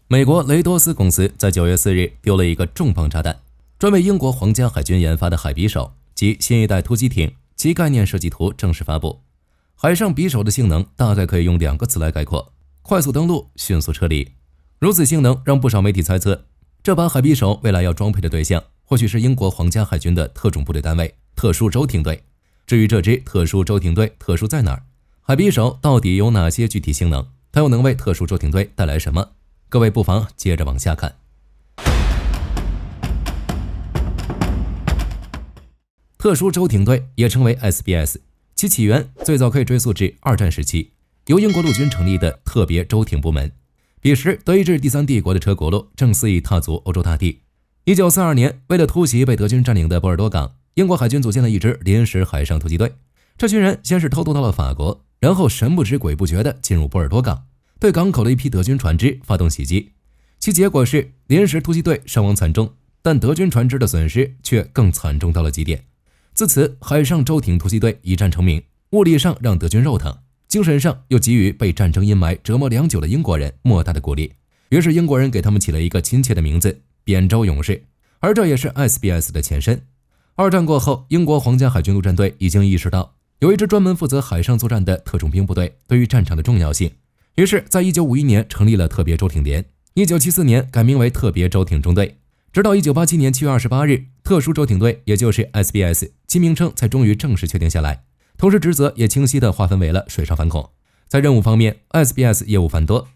美国雷多斯公司在9月4日丢了一个重磅炸弹，专为英国皇家海军研发的海匕首及新一代突击艇其概念设计图正式发布。海上匕首的性能大概可以用2个词来概括：快速登陆，迅速撤离。如此性能让不少媒体猜测，这把海匕首未来要装配的对象或许是英国皇家海军的特种部队单位特殊舟艇队。至于这支特殊舟艇队特殊在哪儿，海匕首到底有哪些具体性能，它又能为特殊舟艇队带来什么？各位不妨接着往下看。特殊舟艇队也称为 SBS， 其起源最早可以追溯至2战时期，由英国陆军成立的特别舟艇部门。彼时德意志第三帝国的车轱辘正肆意踏足欧洲大地。1942年，为了突袭被德军占领的波尔多港，英国海军组建了一支临时海上突击队。这群人先是偷渡到了法国，然后神不知鬼不觉地进入波尔多港，对港口的一批德军船只发动袭击。其结果是临时突击队伤亡惨重，但德军船只的损失却更惨重到了极点。自此，海上舟艇突击队一战成名，物理上让德军肉疼，精神上又给予被战争阴霾折磨良久的英国人莫大的鼓励。于是英国人给他们起了一个亲切的名字——扁舟勇士，而这也是 SBS 的前身。2战过后，英国皇家海军陆战队已经意识到有一支专门负责海上作战的特种兵部队对于战场的重要性，于是在1951年成立了特别舟艇连，1974年改名为特别舟艇中队，直到1987年7月28日，特殊舟艇队也就是 SBS 其名称才终于正式确定下来，同时职责也清晰地划分为了水上反恐。在任务方面， SBS 业务繁多。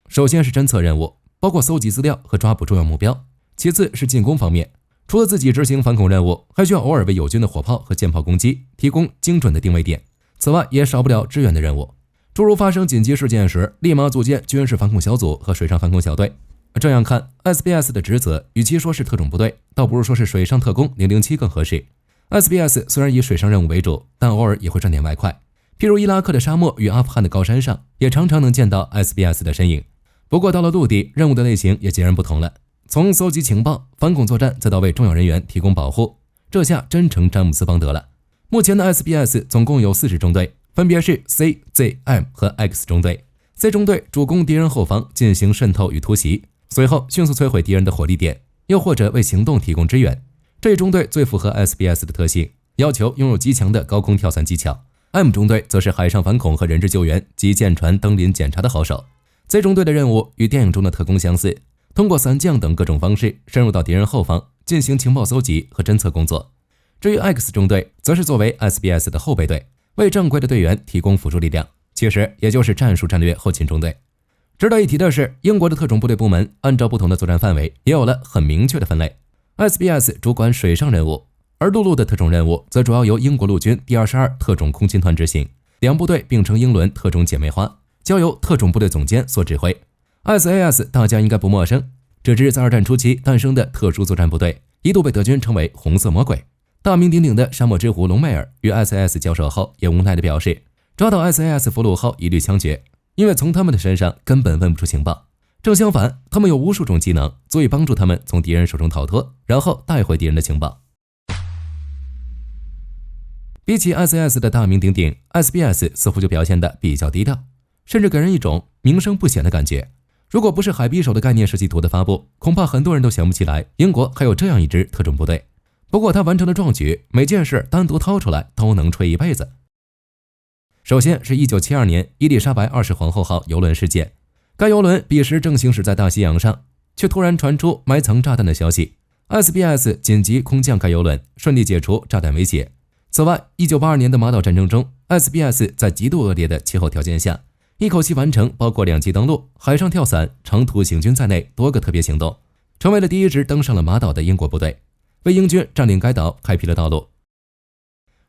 首先是侦测任务，包括搜集资料和抓捕重要目标，其次是进攻方面，除了自己执行反恐任务，还需要偶尔为友军的火炮和舰炮攻击提供精准的定位点。此外也少不了支援的任务，诸如发生紧急事件时立马组建军事反恐小组和水上反恐小队。这样看， SBS 的职责与其说是特种部队，倒不如说是水上特工007更合适。 SBS 虽然以水上任务为主，但偶尔也会赚点外快，譬如伊拉克的沙漠与阿富汗的高山上也常常能见到 SBS 的身影。不过到了陆地，任务的类型也截然不同了，从搜集情报、反恐作战，再到为重要人员提供保护，这下真成詹姆斯邦德了。目前的 SBS 总共有4支中队，分别是 C、Z、M 和 X 中队。 C 中队主攻敌人后方进行渗透与突袭，随后迅速摧毁敌人的火力点，又或者为行动提供支援。这一中队最符合 SBS 的特性，要求拥有极强的高空跳伞技巧。 M 中队则是海上反恐和人质救援及舰船登临检查的好手。 Z 中队的任务与电影中的特工相似，通过伞降等各种方式深入到敌人后方进行情报搜集和侦测工作。至于 X 中队，则是作为 SBS 的后备队，为正规的队员提供辅助力量，其实也就是战术战略后勤中队。值得一提的是，英国的特种部队部门按照不同的作战范围也有了很明确的分类。 SBS 主管水上任务，而陆路的特种任务则主要由英国陆军第22特种空勤团执行，两部队并称英伦特种姐妹花，交由特种部队总监所指挥。 SAS 大家应该不陌生，这支在2战初期诞生的特殊作战部队一度被德军称为红色魔鬼。大名鼎鼎的沙漠之狐隆美尔与 SAS 交手后也无奈地表示，抓到 SAS 俘虏后一律枪决，因为从他们的身上根本问不出情报。正相反，他们有无数种技能，足以帮助他们从敌人手中逃脱，然后带回敌人的情报。比起 SAS 的大名鼎鼎， SBS 似乎就表现得比较低调，甚至给人一种名声不显的感觉。如果不是海匕首的概念设计图的发布，恐怕很多人都想不起来英国还有这样一支特种部队。不过他完成了壮举，每件事单独掏出来都能吹一辈子。首先是1972年伊丽莎白二世皇后号邮轮事件，该邮轮彼时正行驶在大西洋上，却突然传出埋藏炸弹的消息。 SBS 紧急空降该邮轮，顺利解除炸弹威胁。此外，1982年的马岛战争中， SBS 在极度恶劣的气候条件下，一口气完成包括2栖登陆、海上跳伞、长途行军在内多个特别行动，成为了第一支登上了马岛的英国部队，为英军占领该岛开辟了道路。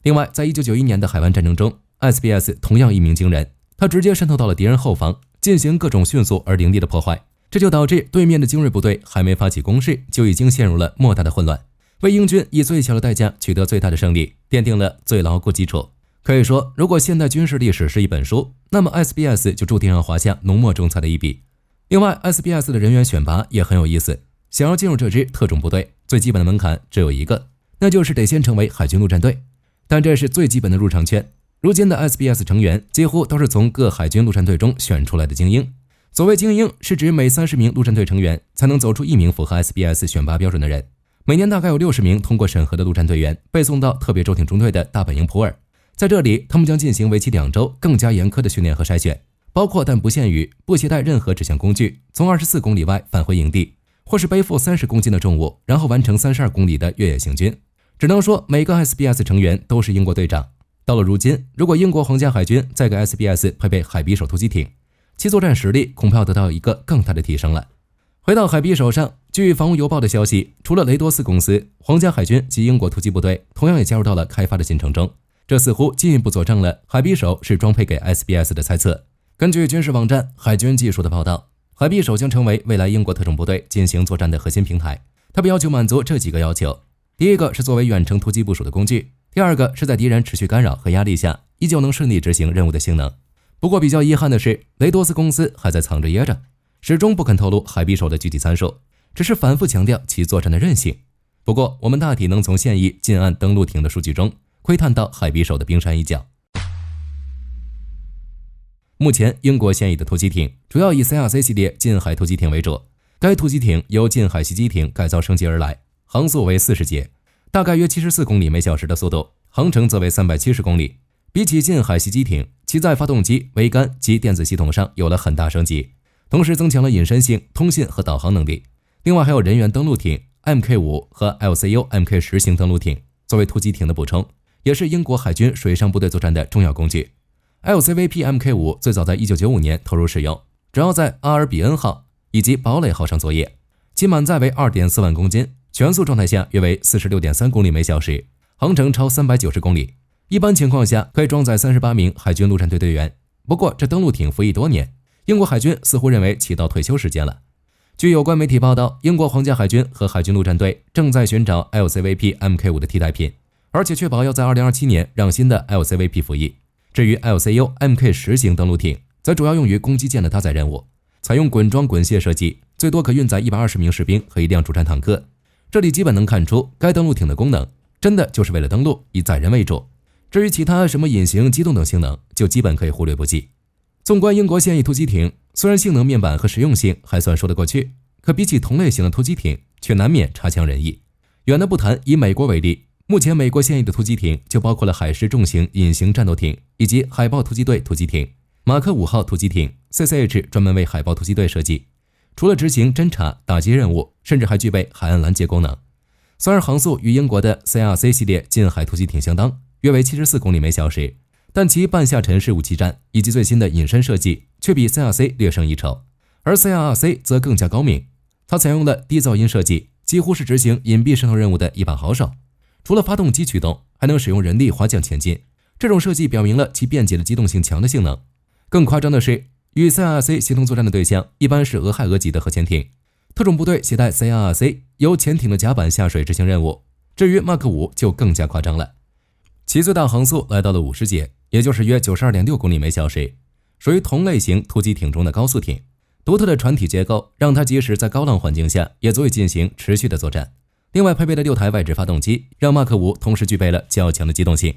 另外，在1991年的海湾战争中， SBS 同样一鸣惊人，他直接渗透到了敌人后方，进行各种迅速而凌厉的破坏，这就导致对面的精锐部队还没发起攻势，就已经陷入了莫大的混乱，为英军以最小的代价取得最大的胜利奠定了最牢固基础。可以说，如果现代军事历史是一本书，那么 SBS 就注定要划下浓墨重彩的一笔。另外， SBS 的人员选拔也很有意思，想要进入这支特种部队，最基本的门槛只有一个，那就是得先成为海军陆战队。但这是最基本的入场券，如今的 SBS 成员几乎都是从各海军陆战队中选出来的精英。所谓精英，是指每30名陆战队成员才能走出1名符合 SBS 选拔标准的人。每年大概有60名通过审核的陆战队员被送到特别舟艇中队的大本营普洱，在这里，他们将进行为期2周更加严苛的训练和筛选，包括但不限于不携带任何指向工具，从24公里外返回营地，或是背负30公斤的重物，然后完成32公里的越野行军。只能说每个 SBS 成员都是英国队长。到了如今，如果英国皇家海军再给 SBS 配备海匕首突击艇，其作战实力恐怕要得到一个更大的提升了。回到海匕首上，据防务邮报的消息，除了雷多斯公司，皇家海军及英国突击部队同样也加入到了开发的进程中，这似乎进一步佐证了海匕首是装配给 SBS 的猜测。根据军事网站海军技术的报道，海匕首将成为未来英国特种部队进行作战的核心平台，它被要求满足这几个要求。第一个是作为远程突击部署的工具，第二个是在敌人持续干扰和压力下依旧能顺利执行任务的性能。不过比较遗憾的是，雷多斯公司还在藏着掖着，始终不肯透露海匕首的具体参数，只是反复强调其作战的韧性。不过我们大体能从现役近岸登陆艇的数据中窥探到海匕首的冰山一角。目前英国现役的突击艇主要以 CRC 系列近海突击艇为主，该突击艇由近海袭击艇改造升级而来，航速为40节，大概约74公里每小时的速度，航程则为370公里。比起近海袭击艇，其在发动机、桅杆及电子系统上有了很大升级，同时增强了隐身性、通信和导航能力。另外还有人员登陆艇 MK5 和 LCU MK10 型登陆艇作为突击艇的补充，也是英国海军水上部队作战的重要工具。LCVP MK5 最早在1995年投入使用，主要在阿尔比恩号以及堡垒号上作业，其满载为 2.4万公斤，全速状态下约为 46.3 公里每小时，航程超390公里。一般情况下可以装载38名海军陆战队队员。不过这登陆艇服役多年，英国海军似乎认为其到退休时间了。据有关媒体报道，英国皇家海军和海军陆战队正在寻找 LCVP MK5 的替代品，而且确保要在2027年让新的 LCVP 服役。至于 LCU MK10 型登陆艇，则主要用于攻击舰的搭载任务，采用滚装滚卸设计，最多可运载120名士兵和1辆主战坦克。这里基本能看出该登陆艇的功能真的就是为了登陆，以载人为主。至于其他什么隐形、机动等性能，就基本可以忽略不计。纵观英国现役突击艇，虽然性能面板和实用性还算说得过去，可比起同类型的突击艇，却难免差强人意。远的不谈，以美国为例，目前美国现役的突击艇就包括了海狮重型隐形战斗艇以及海豹突击队突击艇、马克5号突击艇 CCH 专门为海豹突击队设计，除了执行侦察、打击任务，甚至还具备海岸拦截功能。虽然航速与英国的 CRC 系列近海突击艇相当，约为74公里每小时，但其半下沉式武器站以及最新的隐身设计却比 CRC 略胜一筹。而 CRC 则更加高明，它采用了低噪音设计，几乎是执行隐蔽渗透任务的一把好手。除了发动机驱动，还能使用人力滑降前进，这种设计表明了其便捷的机动性强的性能。更夸张的是，与 CRC 协同作战的对象一般是俄亥俄级的核潜艇，特种部队携带 CRC 由潜艇的甲板下水执行任务。至于 Mark 5就更加夸张了，其最大航速来到了50节，也就是约 92.6 公里每小时，属于同类型突击艇中的高速艇。独特的船体结构让它即使在高浪环境下也足以进行持续的作战。另外配备的6台外置发动机，让 Mark 5同时具备了较强的机动性。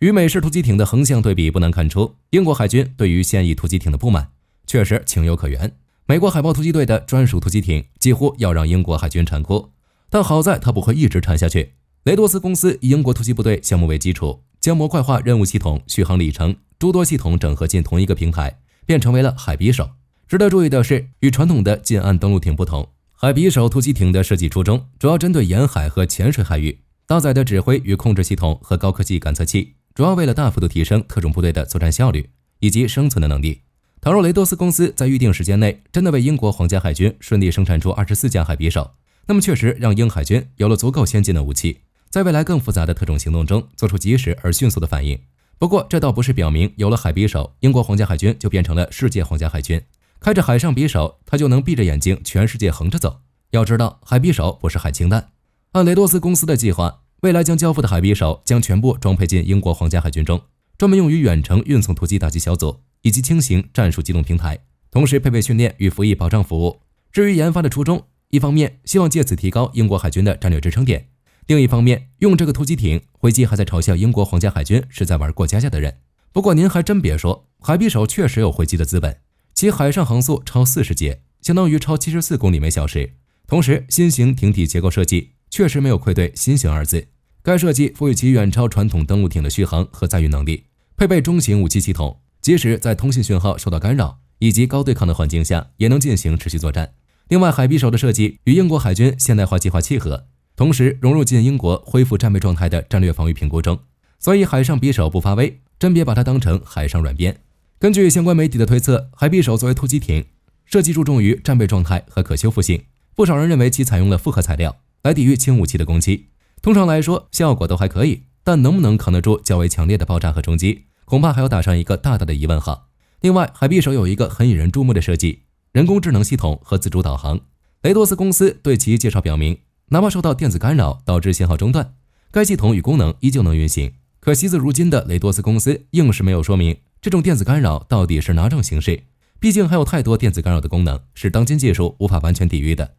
与美式突击艇的横向对比，不难看出英国海军对于现役突击艇的不满确实情有可原。美国海豹突击队的专属突击艇几乎要让英国海军馋哭，但好在它不会一直馋下去。雷多斯公司以英国突击部队项目为基础，将模块化任务系统、续航里程诸多系统整合进同一个平台，便成为了海匕首。值得注意的是，与传统的近岸登陆艇不同，海匕首突击艇的设计初衷主要针对沿海和浅水海域，搭载的指挥与控制系统和高科技感测器，主要为了大幅度提升特种部队的作战效率以及生存的能力。倘若雷多斯公司在预定时间内真的为英国皇家海军顺利生产出24架海匕首，那么确实让英海军有了足够先进的武器，在未来更复杂的特种行动中做出及时而迅速的反应。不过这倒不是表明有了海匕首，英国皇家海军就变成了世界皇家海军，开着海上匕首，他就能闭着眼睛全世界横着走。要知道，海匕首不是海氢弹。按雷多斯公司的计划，未来将交付的海匕首将全部装配进英国皇家海军中，专门用于远程运送突击打击小组以及轻型战术机动平台，同时配备训练与服役保障服务。至于研发的初衷，一方面希望借此提高英国海军的战略支撑点，另一方面，用这个突击艇回击还在嘲笑英国皇家海军是在玩过家家的人。不过您还真别说，海匕首确实有回击的资本，其海上航速超40节，相当于超74公里每小时。同时，新型艇体结构设计确实没有愧对新型二字，该设计赋予其远超传统登陆艇的续航和载运能力，配备中型武器系统，即使在通信讯号受到干扰以及高对抗的环境下，也能进行持续作战。另外，海匕首的设计与英国海军现代化计划契合，同时融入进英国恢复战备状态的战略防御评估中，所以海上匕首不发威，真别把它当成海上软鞭。根据相关媒体的推测，海匕首作为突击艇，设计注重于战备状态和可修复性，不少人认为其采用了复合材料来抵御轻武器的攻击。通常来说，效果都还可以，但能不能扛得住较为强烈的爆炸和冲击，恐怕还要打上一个大大的疑问号。另外，海匕首有一个很引人注目的设计，人工智能系统和自主导航。雷多斯公司对其介绍表明，哪怕受到电子干扰导致信号中断，该系统与功能依旧能运行。可惜自如今的雷多斯公司硬是没有说明这种电子干扰到底是哪种形式，毕竟还有太多电子干扰的功能是当今技术无法完全抵御的。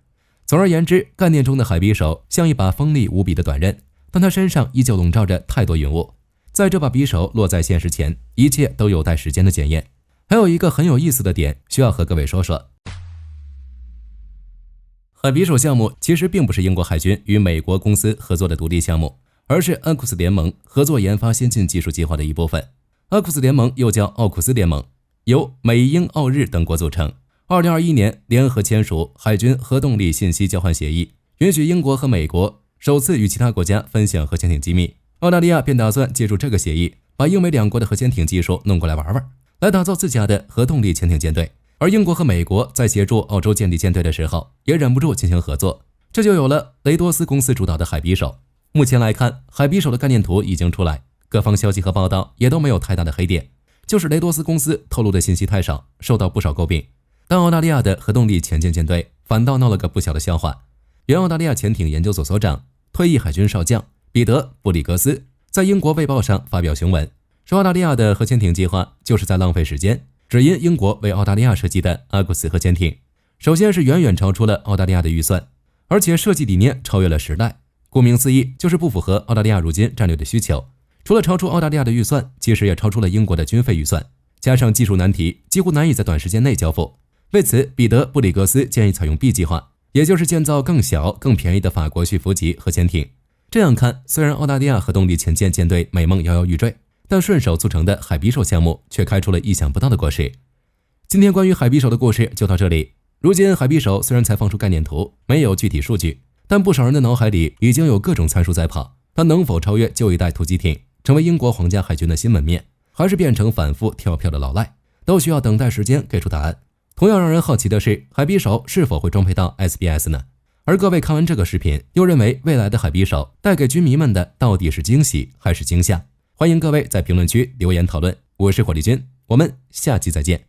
总而言之，概念中的海匕首像一把锋利无比的短刃，但它身上依旧笼罩着太多云雾。在这把匕首落在现实前，一切都有待时间的检验。还有一个很有意思的点需要和各位说说，海匕首项目其实并不是英国海军与美国公司合作的独立项目，而是阿库斯联盟合作研发先进技术计划的一部分。阿库斯联盟又叫奥库斯联盟，由美英澳日等国组成。2021年联合签署海军核动力信息交换协议，允许英国和美国首次与其他国家分享核潜艇机密。澳大利亚便打算借助这个协议，把英美两国的核潜艇技术弄过来玩玩，来打造自家的核动力潜艇舰队。而英国和美国在协助澳洲建立舰队的时候，也忍不住进行合作，这就有了雷多斯公司主导的海匕首。目前来看，海匕首的概念图已经出来，各方消息和报道也都没有太大的黑点，就是雷多斯公司透露的信息太少，受到不少诟病。但澳大利亚的核动力潜舰舰队反倒闹了个不小的笑话。原澳大利亚潜艇研究所所长、退役海军少将彼得·布里格斯在英国卫报上发表雄文，说澳大利亚的核潜艇计划就是在浪费时间，只因英国为澳大利亚设计的阿古斯核潜艇，首先是远远超出了澳大利亚的预算，而且设计理念超越了时代，顾名思义就是不符合澳大利亚如今战略的需求。除了超出澳大利亚的预算，其实也超出了英国的军费预算，加上技术难题，几乎难以在短时间内交付。为此，彼得·布里格斯建议采用 B 计划，也就是建造更小、更便宜的法国续福级核潜艇。这样看，虽然澳大利亚核动力潜舰舰队美梦摇摇欲坠，但顺手促成的海匕首项目却开出了意想不到的果实。今天关于海匕首的故事就到这里。如今海匕首虽然才放出概念图，没有具体数据，但不少人的脑海里已经有各种参数在跑。它能否超越旧一代突击艇，成为英国皇家海军的新门面，还是变成反复跳票的老赖，都需要等待时间给出答案。同样让人好奇的是，海匕首是否会装配到 SBS 呢？而各位看完这个视频，又认为未来的海匕首带给军迷们的到底是惊喜还是惊吓？欢迎各位在评论区留言讨论。我是火力军，我们下期再见。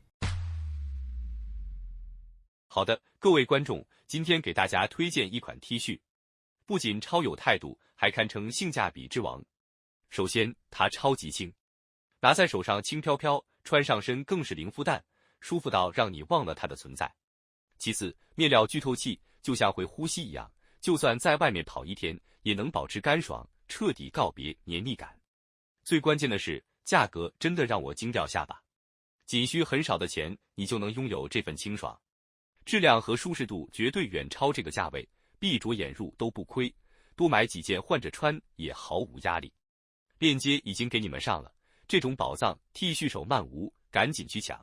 好的，各位观众，今天给大家推荐一款 T 恤，不仅超有态度，还堪称性价比之王。首先，它超级轻，拿在手上轻飘飘，穿上身更是零负担，舒服到让你忘了它的存在。其次，面料具透气，就像会呼吸一样，就算在外面跑一天，也能保持干爽，彻底告别黏腻感。最关键的是，价格真的让我惊掉下巴，仅需很少的钱，你就能拥有这份清爽。质量和舒适度绝对远超这个价位，闭着眼入都不亏，多买几件换着穿也毫无压力。链接已经给你们上了，这种宝藏 T 恤手慢无，赶紧去抢。